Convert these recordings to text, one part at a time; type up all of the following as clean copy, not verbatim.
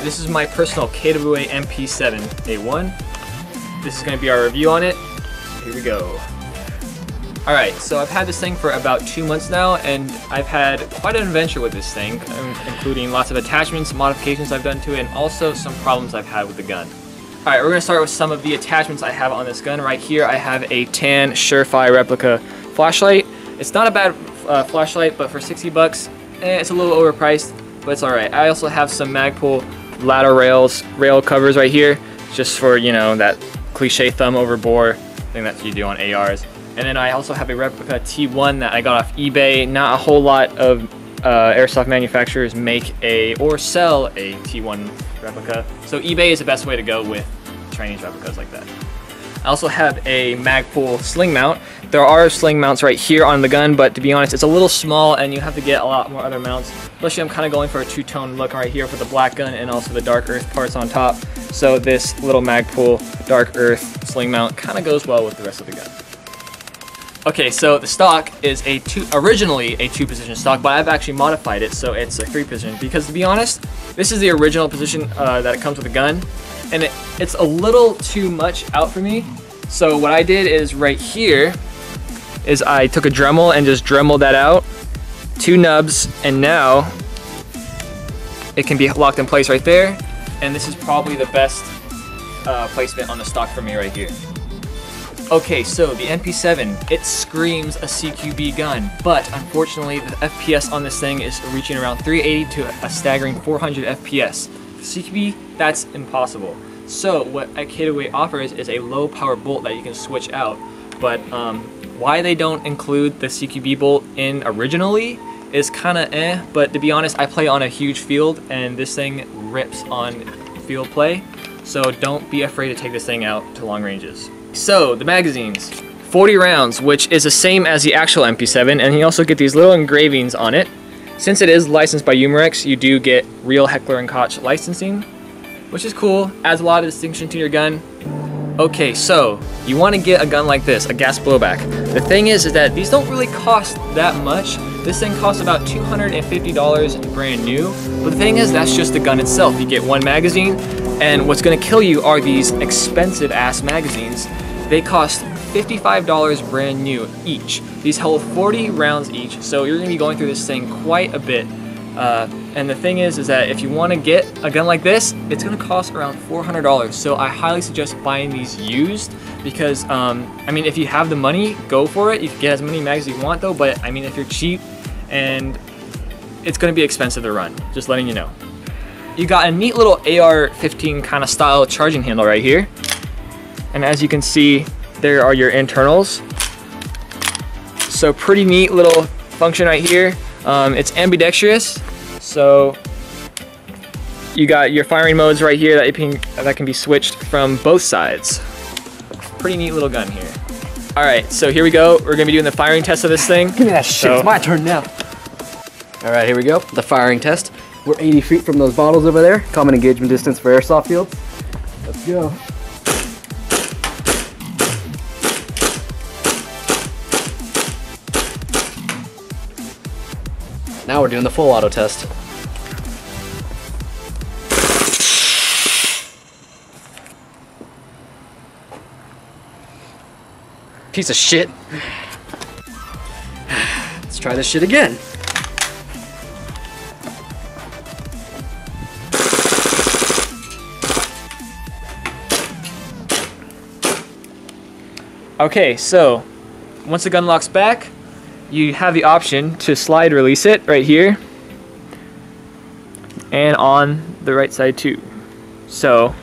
this is my personal KWA MP7 A1. This is going to be our review on it. Here we go. Alright, so I've had this thing for about 2 months now, and I've had quite an adventure with this thing, including lots of attachments, modifications I've done to it, and also some problems I've had with the gun. Alright, we're going to start with some of the attachments I have on this gun. Right here I have a tan Surefire replica flashlight. It's not a bad flashlight, but for 60 bucks, it's a little overpriced, but it's alright. I also have some Magpul ladder rail covers right here, just for, you know, that cliche thumb over bore thing that you do on ARs. And then I also have a replica T1 that I got off eBay. Not a whole lot of airsoft manufacturers make or sell a T1 replica, so eBay is the best way to go with Chinese replicas like that. I also have a Magpul sling mount. There are sling mounts right here on the gun, but to be honest, it's a little small and you have to get a lot more other mounts. Especially I'm kind of going for a two-tone look right here for the black gun and also the dark earth parts on top. So this little Magpul dark earth sling mount kind of goes well with the rest of the gun. Okay, so the stock is originally a 2-position stock, but I've actually modified it so it's a 3-position, because to be honest, this is the original position that it comes with the gun, and it's a little too much out for me. So what I did is right here is I took a Dremel and just Dremeled that out, 2 nubs, and now it can be locked in place right there, and this is probably the best placement on the stock for me right here. Okay, so the MP7, it screams a CQB gun, but unfortunately the FPS on this thing is reaching around 380 to a staggering 400 FPS. CQB, that's impossible. So what KWA offers is a low power bolt that you can switch out, but why they don't include the CQB bolt in originally is kind of but to be honest, I play on a huge field and this thing rips on field play, so don't be afraid to take this thing out to long ranges. So the magazines, 40 rounds, which is the same as the actual MP7, and you also get these little engravings on it. Since it is licensed by Umarex, you do get real Heckler & Koch licensing, which is cool, adds a lot of distinction to your gun. Okay, so you want to get a gun like this, a gas blowback. The thing is that these don't really cost that much. This thing costs about $250 brand new, but the thing is that's just the gun itself. You get 1 magazine, and what's going to kill you are these expensive ass magazines. They cost $55 brand new each. These hold 40 rounds each, so you're going to be going through this thing quite a bit. And the thing is that if you want to get a gun like this, it's going to cost around $400. So I highly suggest buying these used, because I mean, if you have the money, go for it. You can get as many mags as you want though, but I mean, if you're cheap, and it's going to be expensive to run, just letting you know. You got a neat little AR-15 kind of style charging handle right here. And as you can see, there are your internals. So pretty neat little function right here. It's ambidextrous, so you got your firing modes right here that can be switched from both sides. Pretty neat little gun here. All right, so here we go. We're gonna be doing the firing test of this thing. Give me that shit, it's my turn now. All right, here we go, the firing test. We're 80 feet from those bottles over there. Common engagement distance for airsoft fields. Let's go. Now we're doing the full auto test. Piece of shit. Let's try this shit again. Okay, so once the gun locks back, you have the option to slide release it right here and on the right side too. So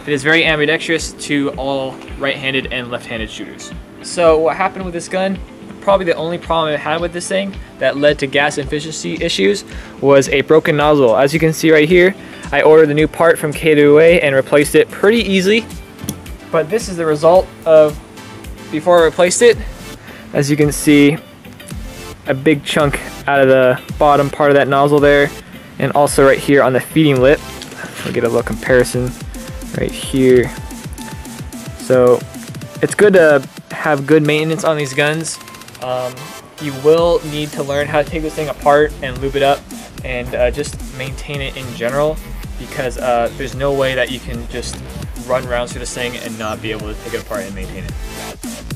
it is very ambidextrous to all right-handed and left-handed shooters. So what happened with this gun, probably the only problem I had with this thing that led to gas efficiency issues, was a broken nozzle. As you can see right here, I ordered the new part from KWA and replaced it pretty easily, but this is the result of before I replaced it. As you can see, a big chunk out of the bottom part of that nozzle there, and also right here on the feeding lip. We'll get a little comparison right here. So it's good to have good maintenance on these guns. You will need to learn how to take this thing apart and lube it up and just maintain it in general, because there's no way that you can just run rounds through this thing and not be able to take it apart and maintain it.